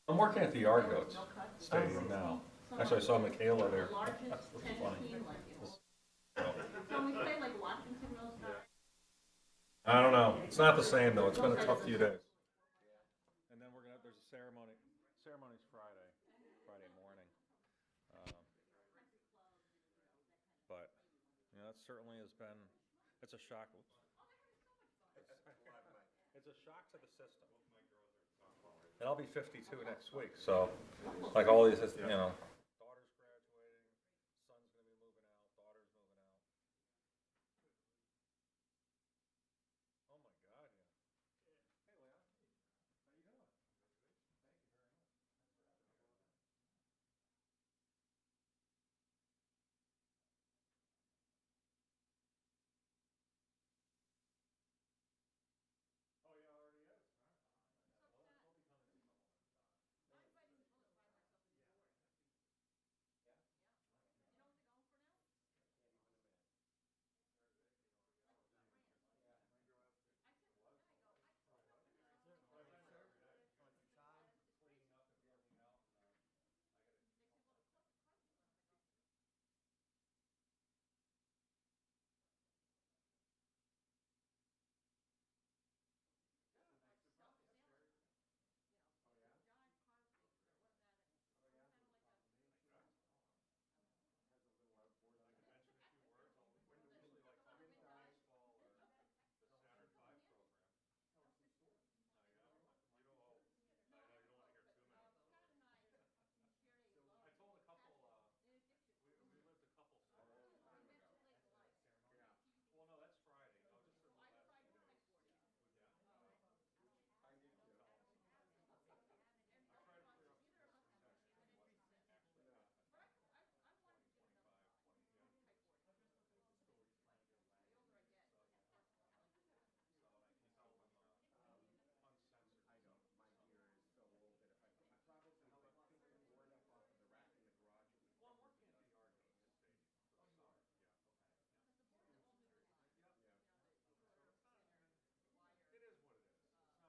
I'm working at the Yard Goats Stadium now. Actually, I saw Michaela there. That's funny. I don't know. It's not the same though. It's been a tough few days. And then there's a ceremony. Ceremony's Friday morning. Um, but that certainly has been. It's a shock. It's a shock to the system. And I'll be 52 next week, so like all these, daughter's graduating, son's gonna be moving out, daughter's moving out. Oh my God, yeah. Hey, Leon, how you doing? Thank you very much. Oh yeah, already is. All right. Well, he'll be coming in a couple minutes. Yeah. I told a couple, we lived a couple summers. Yeah. Well, no, that's Friday. No, just in the last few days. Yeah. I did too. I try to clear up some misconceptions. It wasn't actually that, but 20, 25, 20, yeah. So I can tell them uncensored. I know, my gear is so old that if I probably pick the board up off of the rack in the garage, it would Well, I'm probably working be at the Yard Goats Stadium for the summer. Yeah. Yep. So it's not. It is what it is. It's not this. It's not. That's. It's a real shock. It's a real. You think you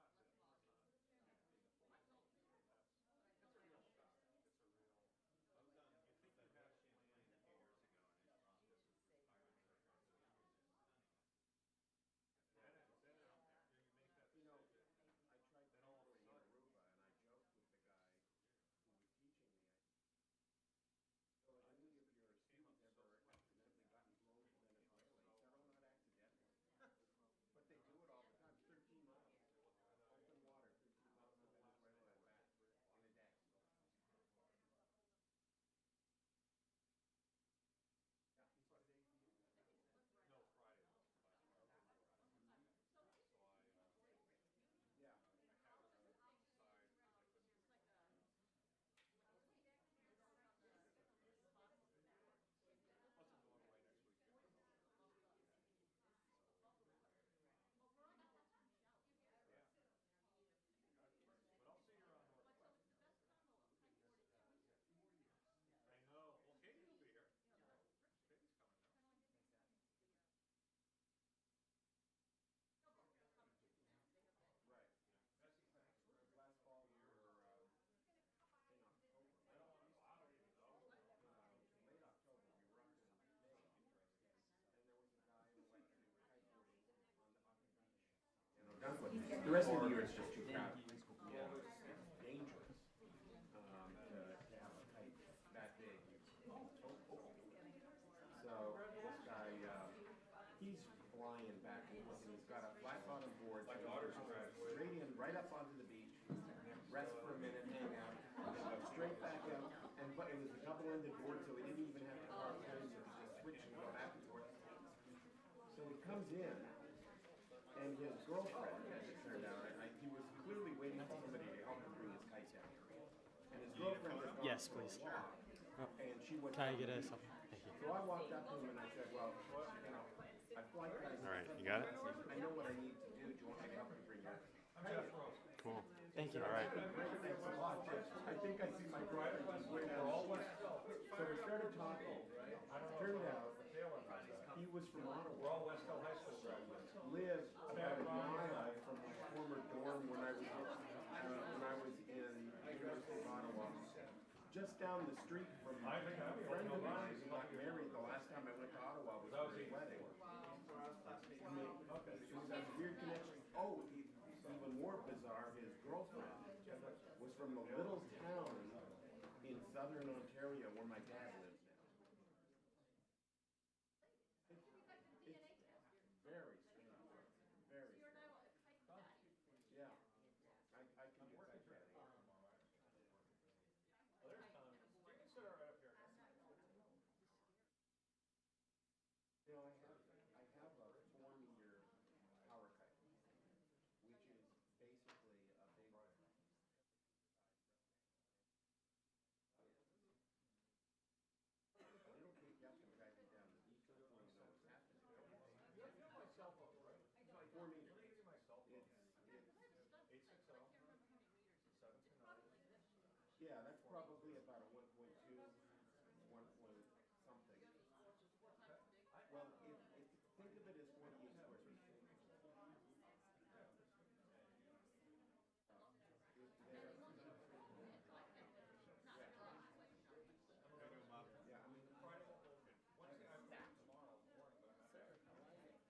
had it planned a few years ago, and this is just. I would say transition. Then you make that You know, decision. I tried Then all of a tinkering in sudden. Aruba, and I joked with the guy who was teaching me. So if any of your Came up students so ever slow. accidentally gotten blown from Venezuela, he said, oh, not accidentally. But they do it all the time. 13 miles. Open water, 13 miles from Venezuela and back in a day. Yeah. Today he is. No, Friday was last Friday. So Yeah. I had to set it aside because I couldn't. Plus, I'm going away next weekend to help out with some education. Yeah. But I'll see you around Northwest. I know. Well, Katie will be here. Katie's coming down. Right. Last fall we were in October, late October, we were up in Maine, and there was a guy who went to kiteboarding on the beach. The rest of the year it's just too crowded. Yeah. It's dangerous to have a kite that big. So this guy, he's flying back and forth, and he's got a flat bottom board. My daughter's graduating. Straight in, right up onto the beach, rest for a minute, hang out, and then go straight back out. And but it was a double-ended board, so he didn't even have to park things, so he just switch and go back and forth. So he comes in, and his girlfriend, as it turned out, he was clearly waiting for somebody to help him bring his kite down. And his girlfriend had gone Yes, for a please. walk, and she went Can I down get the a beach. something? Thank you. So I walked up to him and I said, well, I fly kites. All right, you got it? I know what I need to do. Do you want me to help you bring your kite? Cool. Thank you. All right. Thanks a lot, Jeff. I think I see my girlfriend just way down. So we started talking. Turned out he was from Ottawa. We're all West Hill High School graduates. Lived about a mile from my former dorm when I was in University down the street from a I think I'd be friend of open to mine buying who got married the last time I went to Ottawa was That was for his easy. wedding. I mean, Okay. it was a weird connection. Oh, even more bizarre, his girlfriend was from the little town in southern Ontario where my dad lives now. It's very strange. Very strange. Yeah. I can get that kind of. Oh, there's Tom. You can sit right up here. You know, I have a 4-meter power kite, which is basically a big. But it'll take you up and drag you down the beach before you know what's happening. You have my cell phone, right? 4 meters. Let me give you my cell phone. It's 860-729. yeah, that's probably about a 1.2, 1 point something. Well, think of it as 48 square feet. Yeah, I mean, Wednesday, I'm back tomorrow morning, but I'm not.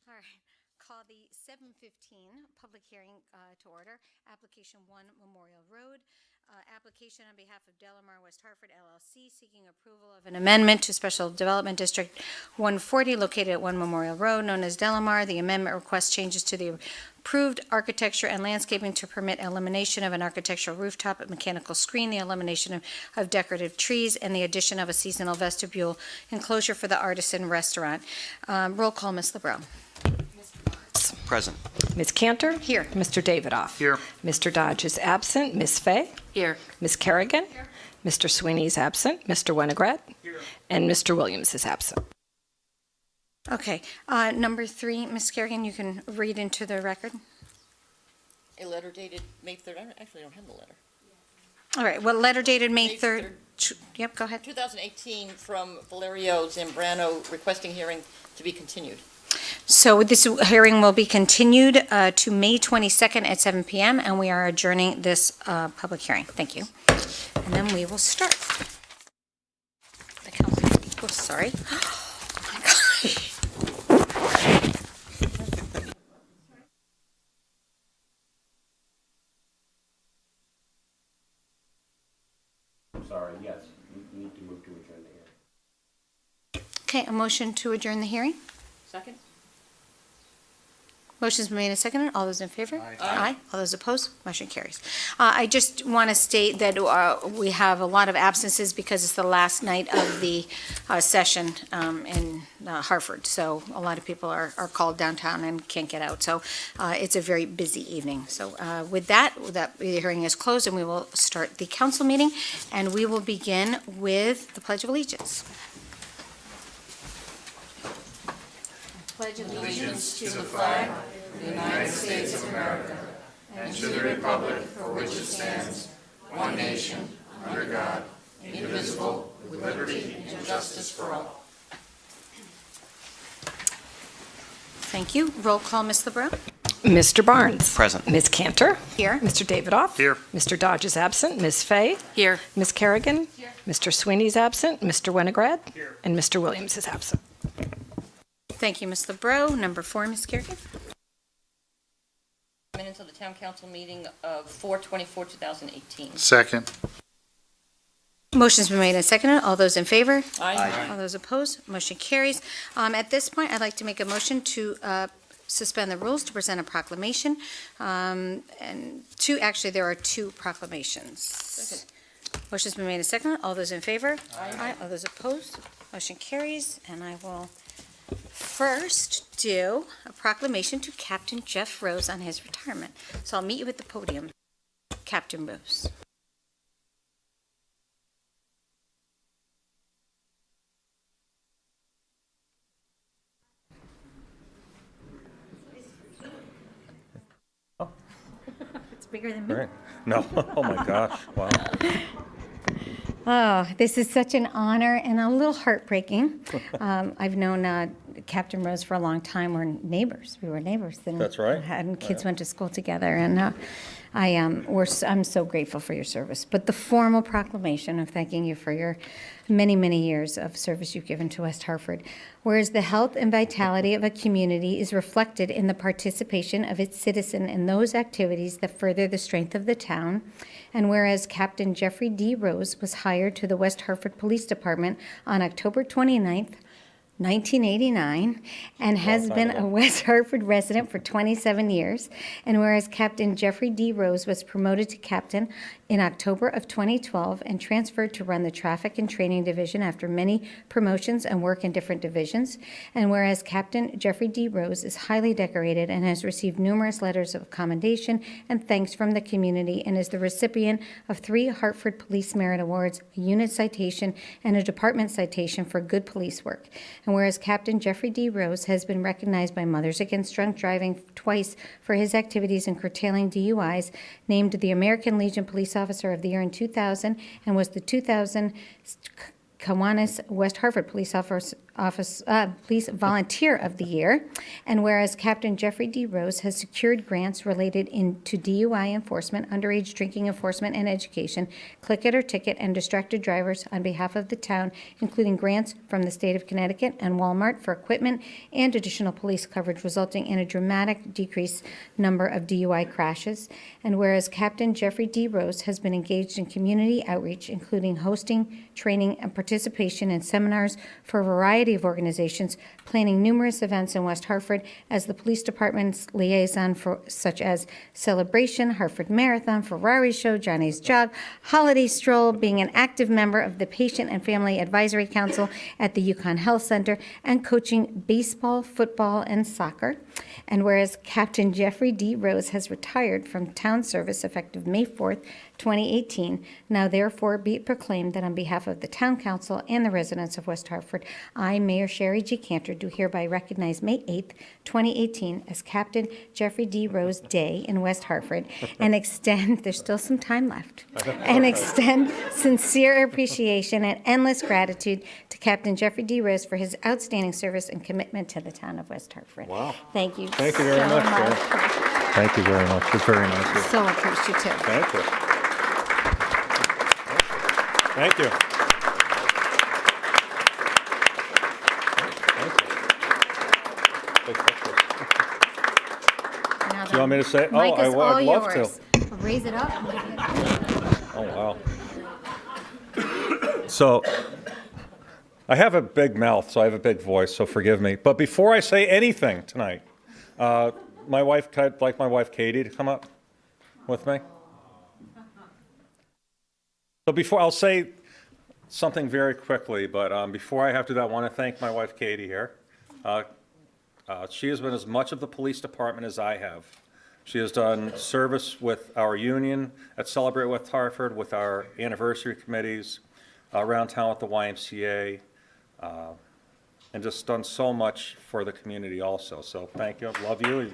All right, call the 7:15 public hearing to order. Application 1 Memorial Road. Application on behalf of Delamar West Hartford LLC seeking approval of an amendment to Special Development District 140 located at 1 Memorial Road, known as Delamar. The amendment requests changes to the approved architecture and landscaping to permit elimination of an architectural rooftop and mechanical screen, the elimination of decorative trees, and the addition of a seasonal vestibule enclosure for the Artisan restaurant. Roll call, Ms. LeBron. Present. Ms. Cantor? Here. Mr. Davidoff? Here. Mr. Dodge is absent. Ms. Fay? Here. Ms. Kerrigan? Here. Mr. Sweeney is absent. Mr. Winograd? Here. And Mr. Williams is absent. Okay, number 3, Ms. Kerrigan, you can read into the record. A letter dated May 3rd. I actually don't have the letter. All right, well, letter dated May May 3rd. Yep, go ahead. 2018 from Valerio Zambrano requesting hearing to be continued. So this hearing will be continued to May 22nd at 7 p.m., and we are adjourning this public hearing. Thank you. And then we will start. The council, oh, sorry. Oh, my gosh. I'm sorry, yes, we need to move to adjourn the hearing. Okay, a motion to adjourn the hearing? Second? Motion's been made and seconded. All those in favor? Aye. All those opposed? Motion carries. I just want to state that we have a lot of absences because it's the last night of the session in Hartford. So a lot of people are called downtown and can't get out. So it's a very busy evening. So with that, the hearing is closed and we will start the council meeting. And we will begin with the Pledge of Allegiance. Pledge of allegiance to the flag of the United States of America and to the republic for which it stands, one nation, under God, indivisible, with liberty and justice for all. Thank you. Roll call, Ms. LeBron. Mr. Barnes? Present. Ms. Cantor? Here. Mr. Davidoff? Here. Mr. Dodge is absent. Ms. Fay? Here. Ms. Kerrigan? Here. Mr. Sweeney is absent. Mr. Winograd? Here. And Mr. Williams is absent. Thank you, Ms. LeBron. Number 4, Ms. Kerrigan. Minutes of the town council meeting of 4/24/2018. Second. Motion's been made and seconded. All those in favor? Aye. All those opposed? Motion carries. At this point, I'd like to make a motion to suspend the rules to present a proclamation. And there are 2 proclamations. Second. Motion's been made and seconded. All those in favor? Aye. All those opposed? Motion carries. And I will first do a proclamation to Captain Jeff Rose on his retirement. So I'll meet you at the podium, Captain Rose. It's bigger than me. Right. No, oh my gosh, wow. Oh, this is such an honor and a little heartbreaking. I've known Captain Rose for a long time. We're neighbors. We were neighbors. And That's right. And kids went to school together. And I'm so grateful for your service. But the formal proclamation of thanking you for your many, many years of service you've given to West Hartford. Whereas the health and vitality of a community is reflected in the participation of its citizen in those activities that further the strength of the town. And whereas Captain Jeffrey D. Rose was hired to the West Hartford Police Department on October 29th, 1989, and has been a West Hartford resident for 27 years. And whereas Captain Jeffrey D. Rose was promoted to captain in October of 2012 and transferred to run the Traffic and Training Division after many promotions and work in different divisions. And whereas Captain Jeffrey D. Rose is highly decorated and has received numerous letters of commendation and thanks from the community and is the recipient of 3 Hartford Police Merit Awards, a unit citation, and a department citation for good police work. And whereas Captain Jeffrey D. Rose has been recognized by Mothers Against Drunk Driving twice for his activities in curtailing DUIs, named the American Legion Police Officer of the Year in 2000, and was the 2000 Kiwanis West Hartford Police Officer Police Volunteer of the Year. And whereas Captain Jeffrey D. Rose has secured grants related to DUI enforcement, underage drinking enforcement and education, click it or ticket, and distracted drivers on behalf of the town, including grants from the state of Connecticut and Walmart for equipment and additional police coverage, resulting in a dramatic decrease number of DUI crashes. And whereas Captain Jeffrey D. Rose has been engaged in community outreach, including hosting, training, and participation in seminars for a variety of organizations, planning numerous events in West Hartford as the police department's liaison for such as Celebration, Hartford Marathon, Ferrari Show, Johnny's Jog, Holiday Stroll, being an active member of the Patient and Family Advisory Council at the Yukon Health Center, and coaching baseball, football, and soccer. And whereas Captain Jeffrey D. Rose has retired from town service effective May 4th, 2018, now therefore be it proclaimed that on behalf of the Town Council and the residents of West Hartford, I, Mayor Sherry G. Cantor, do hereby recognize May 8th, 2018 as Captain Jeffrey D. Rose Day in West Hartford and extend, there's still some time left, and extend sincere appreciation and endless gratitude to Captain Jeffrey D. Rose for his outstanding service and commitment to the town of West Hartford. Wow. Thank you. Thank you very so much, Sherry. Thank you very much. It's very nice of you. So appreciative. Thank you. Thank you. Big pictures. Now Do you want me to say? Mike Oh, is I'd all love yours. to. Raise it up. Oh, wow. So, I have a big mouth, so I have a big voice, so forgive me. But before I say anything tonight, I'd like my wife Katie to come up with me. So before, I'll say something very quickly, but before I have to do that, I want to thank my wife Katie here. She has been as much of the police department as I have. She has done service with our union at Celebrate West Hartford, with our anniversary committees, around town with the YMCA, and just done so much for the community also. So thank you, love you.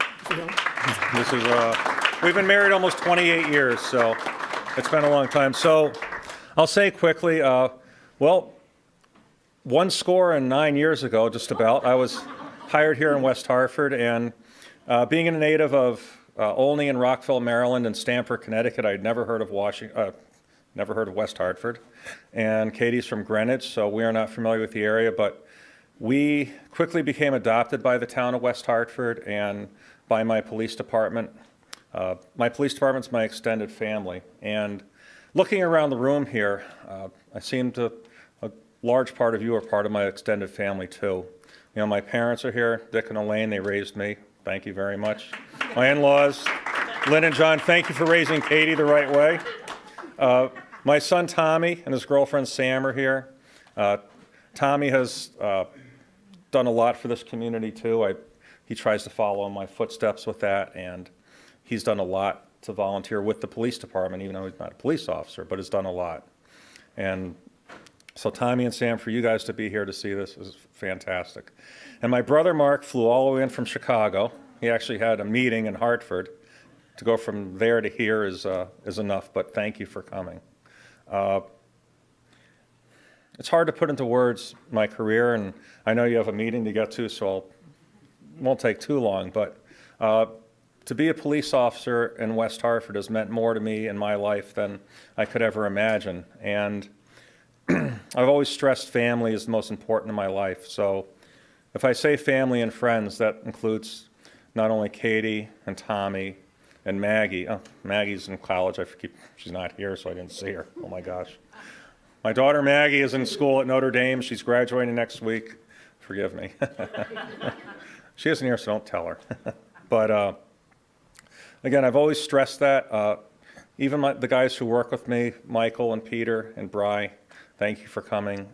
This is, we've been married almost 28 years, so it's been a long time. So I'll say quickly, well, 19 years ago, just about, I was hired here in West Hartford, and being a native of Olney and Rockville, Maryland, and Stamford, Connecticut, I'd never heard of West Hartford. And Katie's from Greenwich, so we are not familiar with the area, but we quickly became adopted by the town of West Hartford and by my police department. My police department's my extended family, and looking around the room here, I seem to, a large part of you are part of my extended family too. You know, my parents are here, Dick and Elaine, they raised me. Thank you very much. My in-laws, Lynn and John, thank you for raising Katie the right way. My son Tommy and his girlfriend Sam are here. Tommy has done a lot for this community too. He tries to follow in my footsteps with that, and he's done a lot to volunteer with the police department, even though he's not a police officer, but has done a lot. And so Tommy and Sam, for you guys to be here to see this is fantastic. And my brother Mark flew all the way in from Chicago. He actually had a meeting in Hartford. To go from there to here is enough, but thank you for coming. It's hard to put into words my career, and I know you have a meeting to get to, so it won't take too long, but to be a police officer in West Hartford has meant more to me in my life than I could ever imagine. And I've always stressed family is the most important in my life. So if I say family and friends, that includes not only Katie and Tommy and Maggie. Oh, Maggie's in college. She's not here, so I didn't see her. Oh my gosh. My daughter Maggie is in school at Notre Dame. She's graduating next week. Forgive me. She isn't here, so don't tell her. But again, I've always stressed that. Even the guys who work with me, Michael and Peter and Bri, thank you for coming.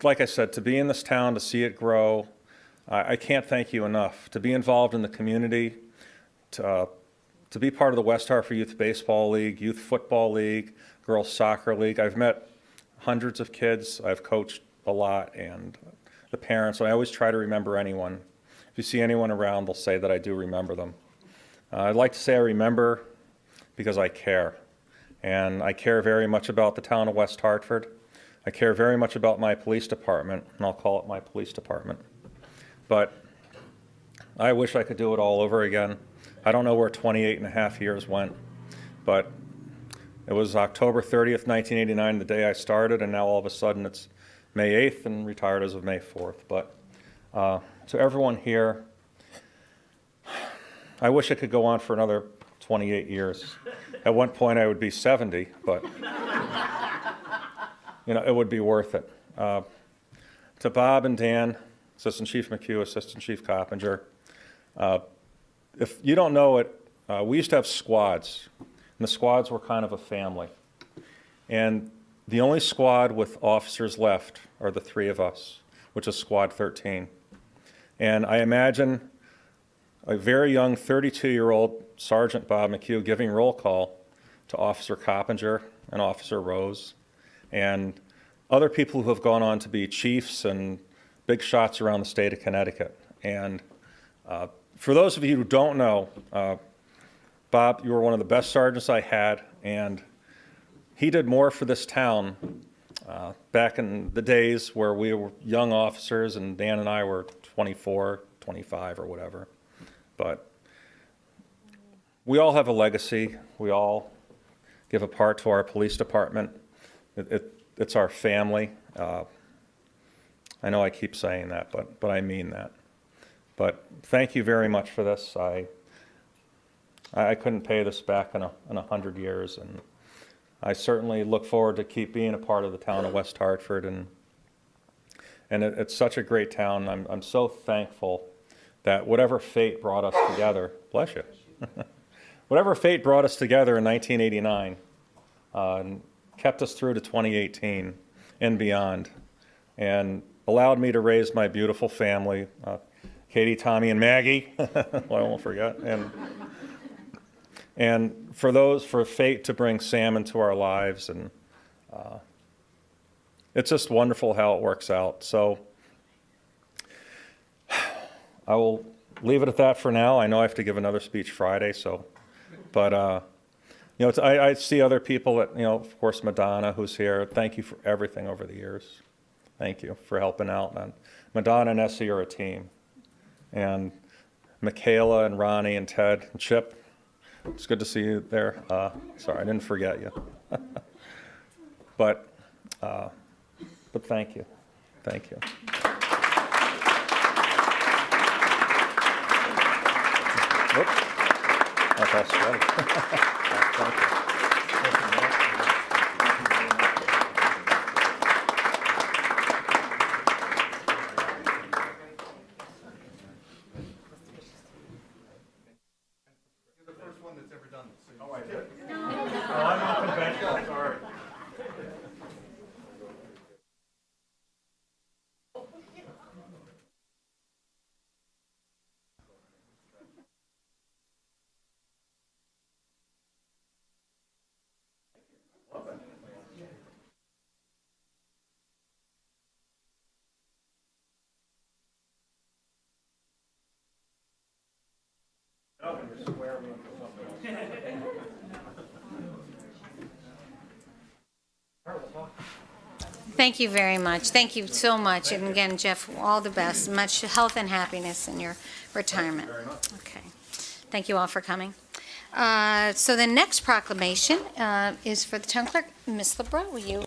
Like I said, to be in this town, to see it grow, I can't thank you enough. To be involved in the community, to be part of the West Hartford Youth Baseball League, Youth Football League, Girls Soccer League. I've met hundreds of kids. I've coached a lot, and the parents. And I always try to remember anyone. If you see anyone around, they'll say that I do remember them. I'd like to say I remember because I care. And I care very much about the town of West Hartford. I care very much about my police department, and I'll call it my police department. But I wish I could do it all over again. I don't know where 28 and a half years went, but it was October 30th, 1989, the day I started, and now all of a sudden it's May 8th and retired as of May 4th. But to everyone here, I wish it could go on for another 28 years. At one point I would be 70, but you know, it would be worth it. To Bob and Dan, Assistant Chief McHugh, Assistant Chief Coppinger, if you don't know it, we used to have squads, and the squads were kind of a family. And the only squad with officers left are the three of us, which is Squad 13. And I imagine a very young 32-year-old Sergeant Bob McHugh giving roll call to Officer Coppinger and Officer Rose and other people who have gone on to be chiefs and big shots around the state of Connecticut. And for those of you who don't know, Bob, you were one of the best sergeants I had, and he did more for this town back in the days where we were young officers and Dan and I were 24, 25 or whatever. But we all have a legacy. We all give a part to our police department. It's our family. I know I keep saying that, but I mean that. But thank you very much for this. I couldn't pay this back in 100 years, and I certainly look forward to keep being a part of the town of West Hartford, and it's such a great town. I'm so thankful that whatever fate brought us together, bless you, whatever fate brought us together in 1989 and kept us through to 2018 and beyond, and allowed me to raise my beautiful family, Katie, Tommy, and Maggie, I won't forget, and for fate to bring Sam into our lives, and it's just wonderful how it works out. So I will leave it at that for now. I know I have to give another speech Friday, but you know, I see other people that, you know, of course, Madonna, who's here. Thank you for everything over the years. Thank you for helping out. And Madonna and Essie are a team. And Michaela and Ronnie and Ted and Chip, it's good to see you there. Sorry, I didn't forget you. But thank you. Thank you. Whoops. That's all sweaty. Thank you. You're the first one that's ever done this. Oh, I did? No. Oh, I'm not conventional, sorry. Thank you very much. Thank you so much. And again, Jeff, all the best. Much health and happiness in your retirement. Thank you very much. Okay. Thank you all for coming. So the next proclamation is for the town clerk. Ms. LeBrow, will you?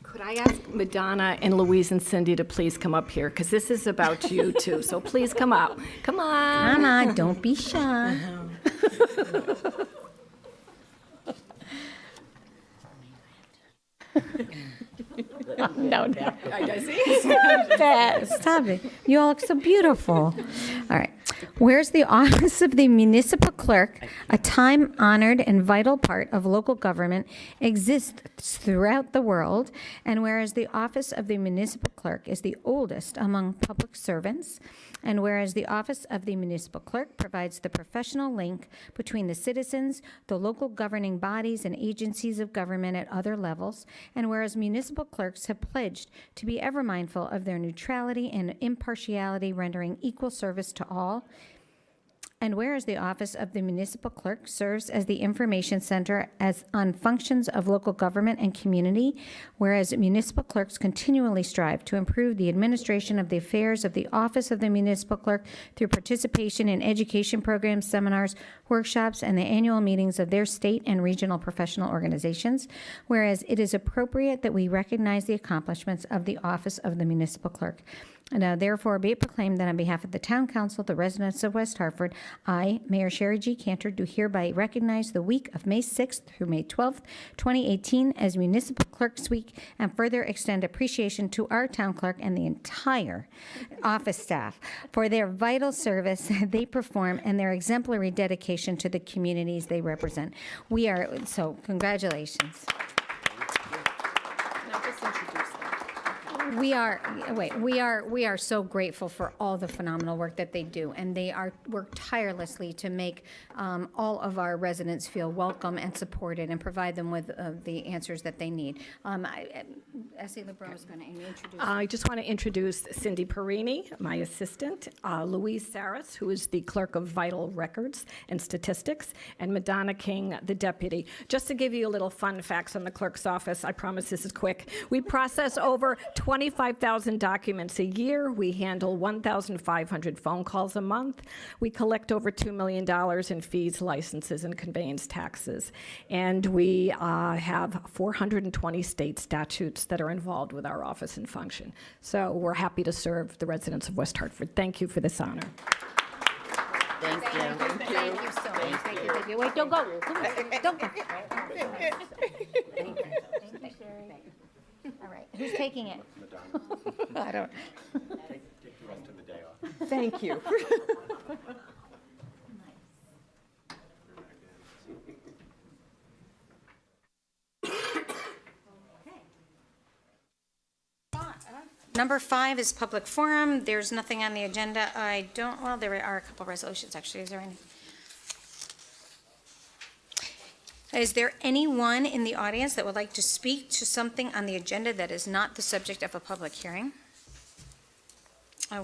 Could I ask Madonna and Louise and Cindy to please come up here? Because this is about you too, so please come out. Come on. Come on, don't be shy. No. I see. Stop it. You all look so beautiful. All right. Whereas the office of the municipal clerk, a time-honored and vital part of local government, exists throughout the world, and whereas the office of the municipal clerk is the oldest among public servants, and whereas the office of the municipal clerk provides the professional link between the citizens, the local governing bodies, and agencies of government at other levels, and whereas municipal clerks have pledged to be ever mindful of their neutrality and impartiality, rendering equal service to all, and whereas the office of the municipal clerk serves as the information center on functions of local government and community, whereas municipal clerks continually strive to improve the administration of the affairs of the office of the municipal clerk through participation in education programs, seminars, workshops, and the annual meetings of their state and regional professional organizations, whereas it is appropriate that we recognize the accomplishments of the office of the municipal clerk. Now, therefore, be it proclaimed that on behalf of the Town Council, the residents of West Hartford, I, Mayor Sherry G. Cantor, do hereby recognize the week of May 6th through May 12th, 2018 as Municipal Clerks Week, and further extend appreciation to our town clerk and the entire office staff for their vital service they perform and their exemplary dedication to the communities they represent. So congratulations. Now just introduce them. We are so grateful for all the phenomenal work that they do, and they work tirelessly to make all of our residents feel welcome and supported and provide them with the answers that they need. S.A. LeBron is going to introduce. I just want to introduce Cindy Perini, my assistant, Louise Saris, who is the clerk of vital records and statistics, and Madonna King, the deputy. Just to give you a little fun facts on the clerk's office, I promise this is quick. We process over 25,000 documents a year. We handle 1,500 phone calls a month. We collect over $2 million in fees, licenses, and conveyance taxes. And we have 420 state statutes that are involved with our office and function. So we're happy to serve the residents of West Hartford. Thank you for this honor. Thank you. Thank you so much. Thank you. Wait, don't go. Don't go. Thank you, Sherry. All right, who's taking it? I don't. Take the rest of the day off. Thank you. Number 5 is public forum. There's nothing on the agenda. There are a couple resolutions, actually. Is there any? Is there anyone in the audience that would like to speak to something on the agenda that is not the subject of a public hearing?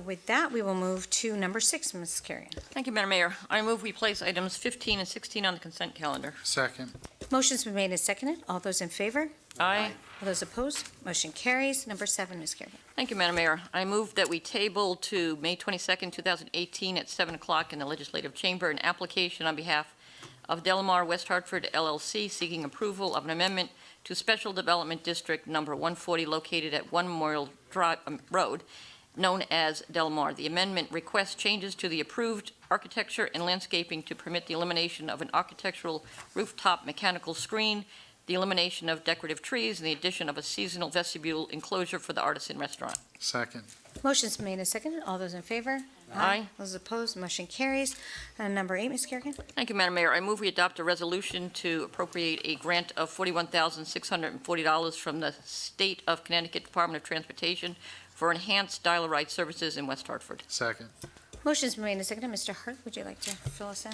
With that, we will move to number 6, Ms. Carrion. Thank you, Madam Mayor. I move we place items 15 and 16 on the consent calendar. Second. Motion's been made and seconded. All those in favor? Aye. All those opposed? Motion carries. Number 7, Ms. Carrion. Thank you, Madam Mayor. I move that we table to May 22nd, 2018 at 7 o'clock in the Legislative Chamber an application on behalf of Delamar West Hartford LLC seeking approval of an amendment to Special Development District Number 140 located at 1 Memorial Road, known as Delamar. The amendment requests changes to the approved architecture and landscaping to permit the elimination of an architectural rooftop mechanical screen, the elimination of decorative trees, and the addition of a seasonal vestibule enclosure for the Artisan restaurant. Second. Motion's been made and seconded. All those in favor? Aye. Those opposed? Motion carries. Number 8, Ms. Kerrigan. Thank you, Madam Mayor. I move we adopt a resolution to appropriate a grant of $41,640 from the State of Connecticut Department of Transportation for enhanced dial-a-ride services in West Hartford. Second. Motion's been made and seconded. Mr. Hart, would you like to fill us in?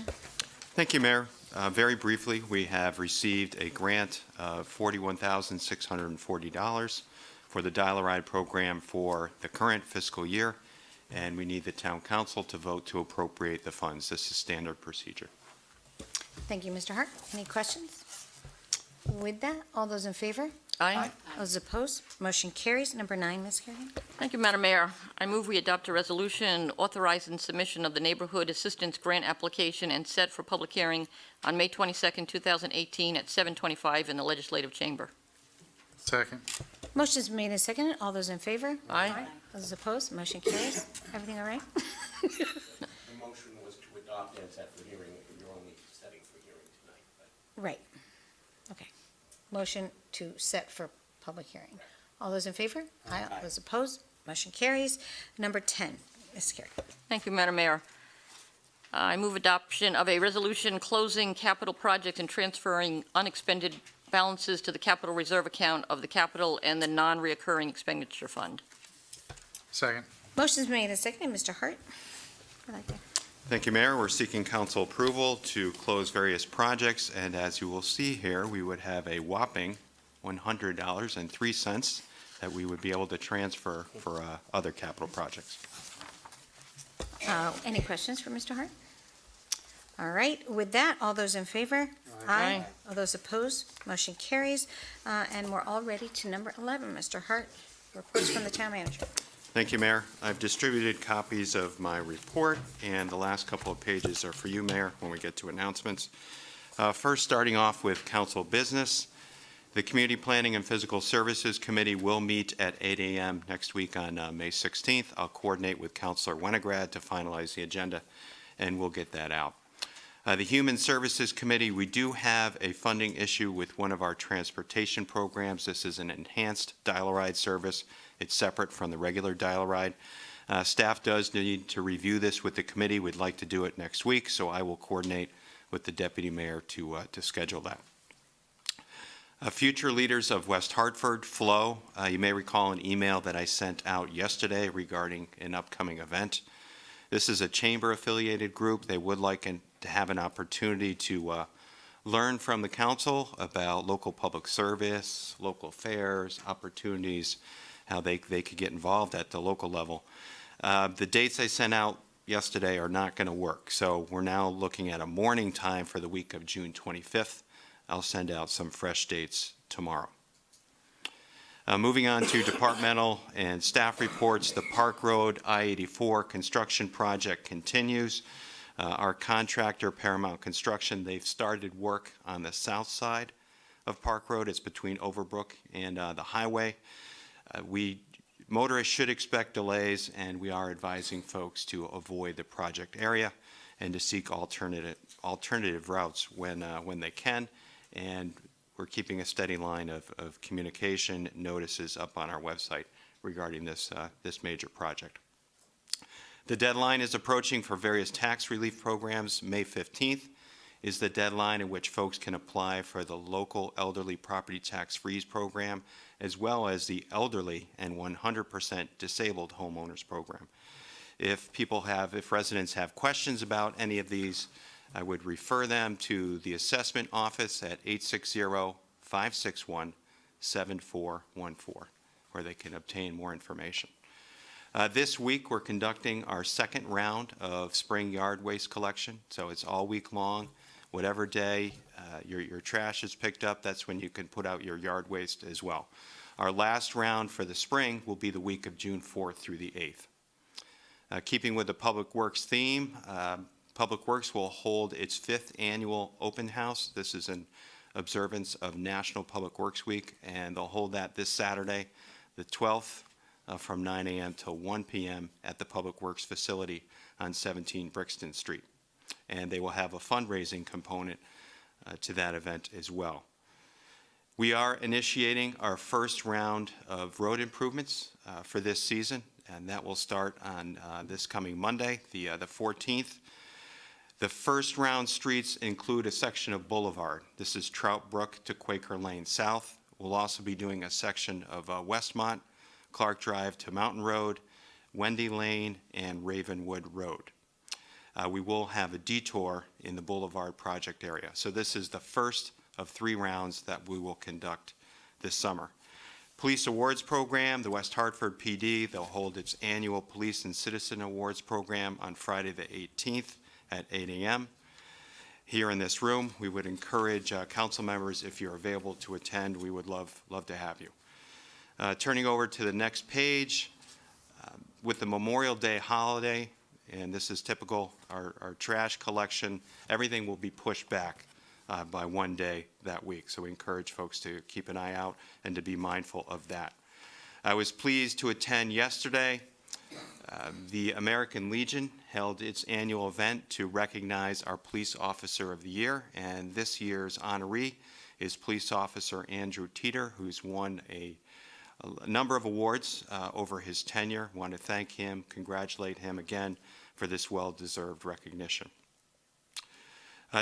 Thank you, Mayor. Very briefly, we have received a grant of $41,640 for the dial-a-ride program for the current fiscal year, and we need the Town Council to vote to appropriate the funds. This is standard procedure. Thank you, Mr. Hart. Any questions? With that, all those in favor? Aye. Those opposed? Motion carries. Number 9, Ms. Kerrigan. Thank you, Madam Mayor. I move we adopt a resolution authorizing submission of the Neighborhood Assistance Grant application and set for public hearing on May 22nd, 2018 at 7:25 in the Legislative Chamber. Second. Motion's been made and seconded. All those in favor? Aye. Those opposed? Motion carries. Everything all right? The motion was to adopt and set for hearing. You're only setting for hearing tonight. Right. Okay. Motion to set for public hearing. All those in favor? Aye. Those opposed? Motion carries. Number 10, Ms. Kerrigan. Thank you, Madam Mayor. I move adoption of a resolution closing capital projects and transferring unexpended balances to the capital reserve account of the capital and the non-reoccurring expenditure fund. Second. Motion's made and seconded. Mr. Hart? I'd like to- Thank you, Mayor. We're seeking council approval to close various projects, and as you will see here, we would have a whopping $100.03 that we would be able to transfer for other capital projects. Any questions for Mr. Hart? All right, with that, all those in favor? Aye. All those opposed? Motion carries. And we're all ready to number 11. Mr. Hart, reports from the town manager. Thank you, Mayor. I've distributed copies of my report, and the last couple of pages are for you, Mayor, when we get to announcements. First, starting off with council business, the Community Planning and Physical Services Committee will meet at 8 a.m. next week on May 16th. I'll coordinate with Councilor Winograd to finalize the agenda, and we'll get that out. The Human Services Committee, we do have a funding issue with one of our transportation programs. This is an enhanced dial-a-ride service. It's separate from the regular dial-a-ride. Staff does need to review this with the committee. We'd like to do it next week, so I will coordinate with the Deputy Mayor to schedule that. Future leaders of West Hartford, Flow. You may recall an email that I sent out yesterday regarding an upcoming event. This is a chamber-affiliated group. They would like to have an opportunity to learn from the council about local public service, local affairs, opportunities, how they could get involved at the local level. The dates I sent out yesterday are not going to work, so we're now looking at a morning time for the week of June 25th. I'll send out some fresh dates tomorrow. Moving on to departmental and staff reports, the Park Road I-84 construction project continues. Our contractor, Paramount Construction, they've started work on the south side of Park Road. It's between Overbrook and the highway. Motorists should expect delays, and we are advising folks to avoid the project area and to seek alternative routes when they can. And we're keeping a steady line of communication notices up on our website regarding this major project. The deadline is approaching for various tax relief programs. May 15th is the deadline in which folks can apply for the local elderly property tax freeze program, as well as the elderly and 100% disabled homeowners program. If residents have questions about any of these, I would refer them to the assessment office at 860-561-7414, where they can obtain more information. This week, we're conducting our second round of spring yard waste collection, so it's all week long. Whatever day your trash is picked up, that's when you can put out your yard waste as well. Our last round for the spring will be the week of June 4th through the 8th. Keeping with the Public Works theme, Public Works will hold its 5th annual open house. This is in observance of National Public Works Week, and they'll hold that this Saturday, the 12th, from 9 a.m. till 1 p.m. at the Public Works facility on 17 Brixton Street. And they will have a fundraising component to that event as well. We are initiating our first round of road improvements for this season, and that will start on this coming Monday, the 14th. The first round streets include a section of Boulevard. This is Trout Brook to Quaker Lane South. We'll also be doing a section of Westmont, Clark Drive to Mountain Road, Wendy Lane, and Ravenwood Road. We will have a detour in the Boulevard project area. So this is the first of 3 rounds that we will conduct this summer. Police Awards Program, the West Hartford PD, they'll hold its annual Police and Citizen Awards Program on Friday the 18th at 8 a.m. Here in this room, we would encourage council members, if you're available to attend, we would love to have you. Turning over to the next page, with the Memorial Day holiday, and this is typical, our trash collection, everything will be pushed back by 1 day that week. So we encourage folks to keep an eye out and to be mindful of that. I was pleased to attend yesterday. The American Legion held its annual event to recognize our Police Officer of the Year, and this year's honoree is Police Officer Andrew Teeter, who's won a a number of awards over his tenure. Want to thank him, congratulate him again for this well-deserved recognition.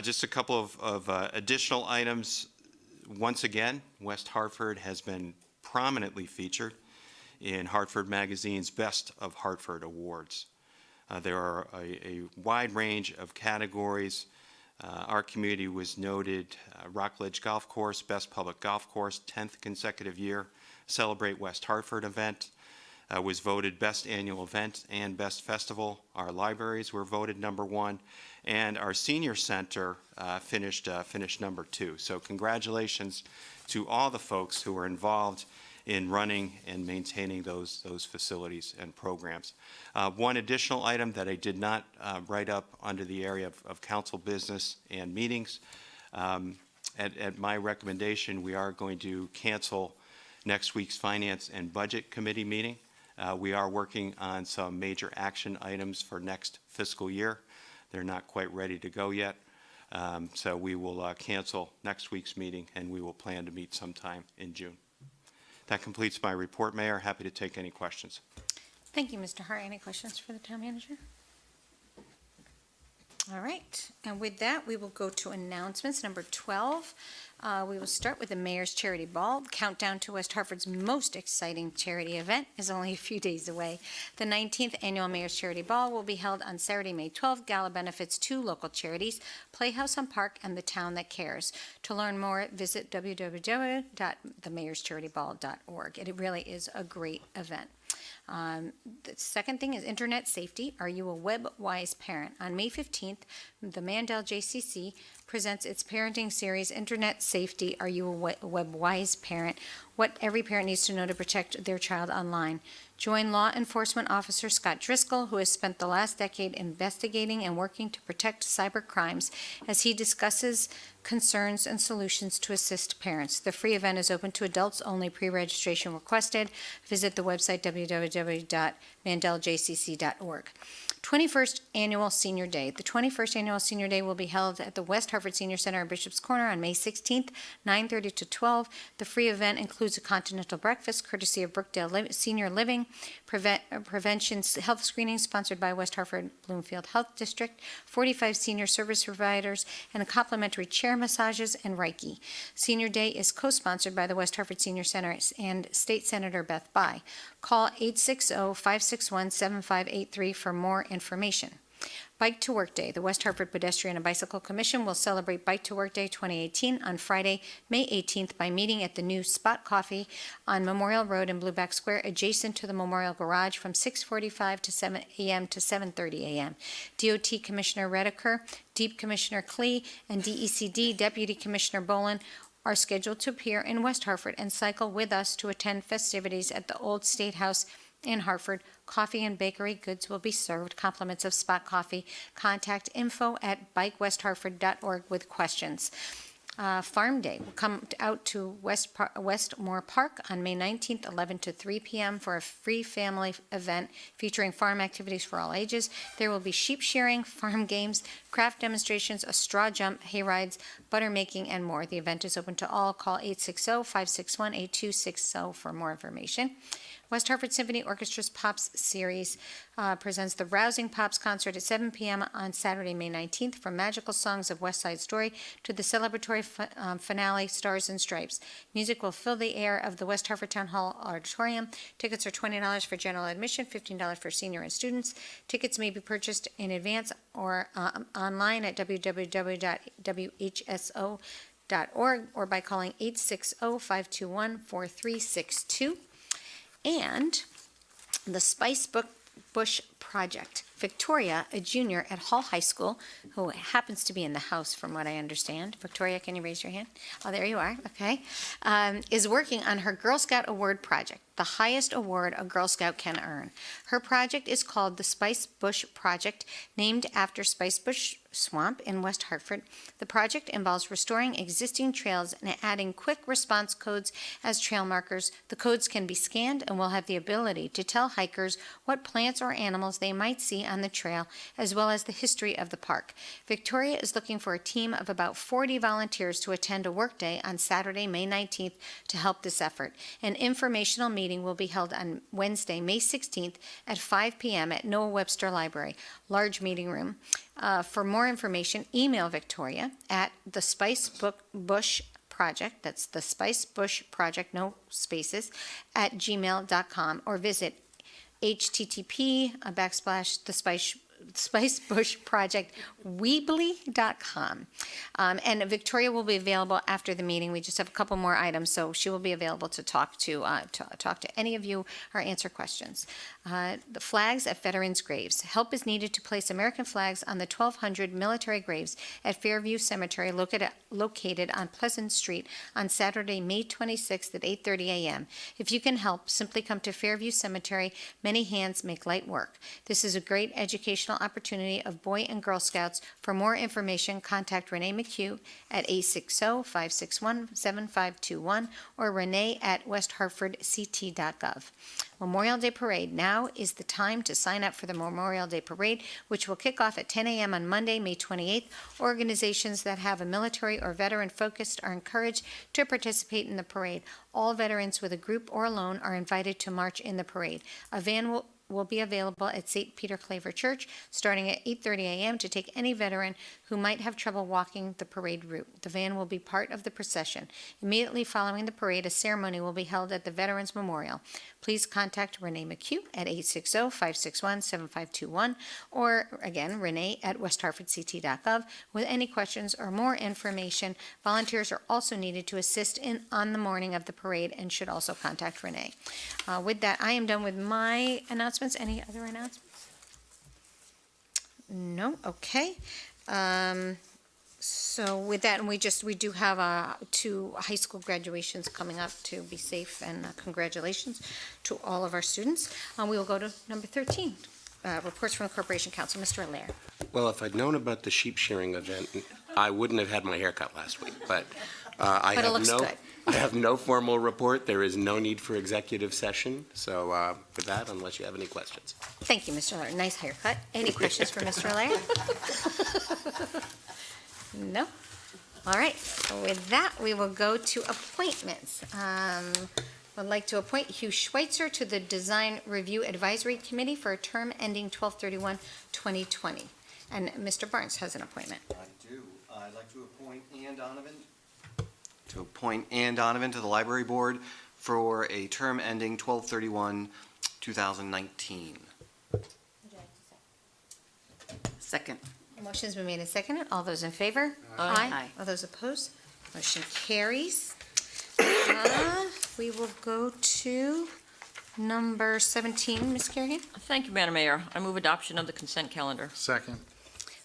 Just a couple of additional items. Once again, West Hartford has been prominently featured in Hartford Magazine's Best of Hartford Awards. There are a wide range of categories. Our community was noted Rockledge Golf Course, Best Public Golf Course, 10th consecutive year. Celebrate West Hartford event was voted Best Annual Event and Best Festival. Our libraries were voted #1, and our Senior Center finished #2. So congratulations to all the folks who were involved in running and maintaining those facilities and programs. One additional item that I did not write up under the area of council business and meetings, at my recommendation, we are going to cancel next week's Finance and Budget Committee meeting. We are working on some major action items for next fiscal year. They're not quite ready to go yet. So we will cancel next week's meeting, and we will plan to meet sometime in June. That completes my report, Mayor. Happy to take any questions. Thank you, Mr. Hart. Any questions for the town manager? All right, and with that, we will go to announcements. Number 12, we will start with the Mayor's Charity Ball. Countdown to West Hartford's most exciting charity event is only a few days away. The 19th Annual Mayor's Charity Ball will be held on Saturday, May 12th. Gala benefits 2 local charities, Playhouse on Park and The Town That Cares. To learn more, visit www.themayorscharityball.org. It really is a great event. The second thing is internet safety. Are you a web-wise parent? On May 15th, the Mandel JCC presents its parenting series, Internet Safety. Are you a web-wise parent? What every parent needs to know to protect their child online. Join law enforcement officer Scott Driscoll, who has spent the last decade investigating and working to protect cyber crimes, as he discusses concerns and solutions to assist parents. The free event is open to adults only. Pre-registration requested. Visit the website www.mandeljcc.org. 21st Annual Senior Day. The 21st Annual Senior Day will be held at the West Hartford Senior Center in Bishop's Corner on May 16th, 9:30 to 12. The free event includes a continental breakfast courtesy of Brookdale Senior Living, prevention health screening sponsored by West Hartford Bloomfield Health District, 45 senior service providers, and complimentary chair massages and Reiki. Senior Day is co-sponsored by the West Hartford Senior Center and State Senator Beth Bai. Call 860-561-7583 for more information. Bike to Work Day. The West Hartford Pedestrian and Bicycle Commission will celebrate Bike to Work Day 2018 on Friday, May 18th by meeting at the new Spot Coffee on Memorial Road in Blueback Square, adjacent to the Memorial Garage, from 6:45 to 7 a.m. to 7:30 a.m. DOT Commissioner Redeker, Deep Commissioner Klee, and DECD Deputy Commissioner Bolin are scheduled to appear in West Hartford and cycle with us to attend festivities at the Old State House in Hartford. Coffee and bakery goods will be served. Compliments of Spot Coffee. Contact info@bikewesthartford.org with questions. Farm Day will come out to Westmore Park on May 19th, 11 to 3 p.m. for a free family event featuring farm activities for all ages. There will be sheep shearing, farm games, craft demonstrations, a straw jump, hay rides, butter making, and more. The event is open to all. Call 860-561-8260 for more information. West Hartford Symphony Orchestra's Pops Series presents the Rousing Pops concert at 7 p.m. on Saturday, May 19th, from magical songs of West Side Story to the celebratory finale, Stars and Stripes. Music will fill the air of the West Hartford Town Hall Auditorium. Tickets are $20 for general admission, $15 for senior and students. Tickets may be purchased in advance or online at www.whso.org or by calling 860-521-4362. And the Spice Bush Project. Victoria, a junior at Hall High School, who happens to be in the house from what I understand. Victoria, can you raise your hand? Oh, there you are. Okay. Is working on her Girl Scout Award project, the highest award a Girl Scout can earn. Her project is called the Spice Bush Project, named after Spice Bush Swamp in West Hartford. The project involves restoring existing trails and adding quick response codes as trail markers. The codes can be scanned and will have the ability to tell hikers what plants or or animals they might see on the trail, as well as the history of the park. Victoria is looking for a team of about 40 volunteers to attend a workday on Saturday, May 19th to help this effort. An informational meeting will be held on Wednesday, May 16th at 5 p.m. at Noah Webster Library, large meeting room. For more information, email Victoria at the Spice Bush Project, that's the Spice Bush Project, no spaces, at gmail.com, or visit http:// spicebushprojectweebly.com. And Victoria will be available after the meeting. We just have a couple more items, so she will be available to talk to any of you or answer questions. The flags at veterans' graves. Help is needed to place American flags on the 1,200 military graves at Fairview Cemetery located on Pleasant Street on Saturday, May 26th at 8:30 a.m. If you can help, simply come to Fairview Cemetery. Many hands make light work. This is a great educational opportunity of Boy and Girl Scouts. For more information, contact Renee McHugh at 860-561-7521 or Renee at westhartfordct.gov. Memorial Day Parade. Now is the time to sign up for the Memorial Day Parade, which will kick off at 10 a.m. on Monday, May 28th. Organizations that have a military or veteran focus are encouraged to participate in the parade. All veterans with a group or alone are invited to march in the parade. A van will be available at St. Peter Claver Church starting at 8:30 a.m. to take any veteran who might have trouble walking the parade route. The van will be part of the procession. Immediately following the parade, a ceremony will be held at the Veterans Memorial. Please contact Renee McHugh at 860-561-7521 or, again, Renee at westhartfordct.gov with any questions or more information. Volunteers are also needed to assist on the morning of the parade and should also contact Renee. With that, I am done with my announcements. Any other announcements? No? Okay. So with that, and we do have 2 high school graduations coming up, to be safe, and congratulations to all of our students. We will go to number 13, reports from the Corporation Council. Mr. Allaire. Well, if I'd known about the sheep shearing event, I wouldn't have had my hair cut last week, but I have no formal report. There is no need for executive session. So with that, unless you have any questions. Thank you, Mr. Allaire. Nice haircut. Any questions for Mr. Allaire? No? All right. With that, we will go to appointments. I'd like to appoint Hugh Schweitzer to the Design Review Advisory Committee for a term ending 12/31/2020. And Mr. Barnes has an appointment. I do. I'd like to appoint Ann Donovan to the Library Board for a term ending 12/31/2019. Second. Motion's been made and seconded. All those in favor? Aye. All those opposed? Motion carries. We will go to number 17, Ms. Kerrigan. Thank you, Madam Mayor. I move adoption of the consent calendar. Second.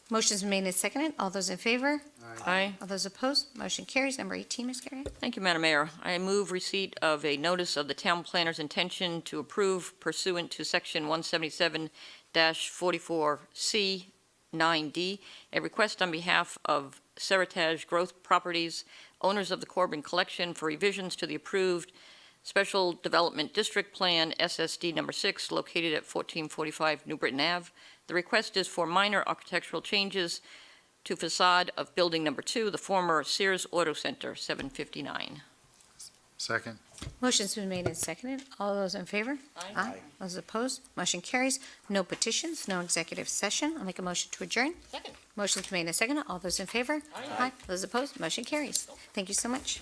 Motion's been made and seconded. All those in favor? Aye. All those opposed? Motion carries. Number 18, Ms. Kerrigan. Thank you, Madam Mayor. I move receipt of a notice of the town planner's intention to approve pursuant to Section 177-44C 9D, a request on behalf of Seritage Growth Properties, owners of the Corbin Collection, for revisions to the approved Special Development District Plan, SSD number 6, located at 1445 New Britain Ave. The request is for minor architectural changes to facade of building number 2, the former Sears Auto Center, 759. Second. Motion's been made and seconded. All those in favor? Aye. Those opposed? Motion carries. No petitions, no executive session. I'll make a motion to adjourn. Second. Motion's been made and seconded. All those in favor? Aye. Those opposed? Motion carries. Thank you so much.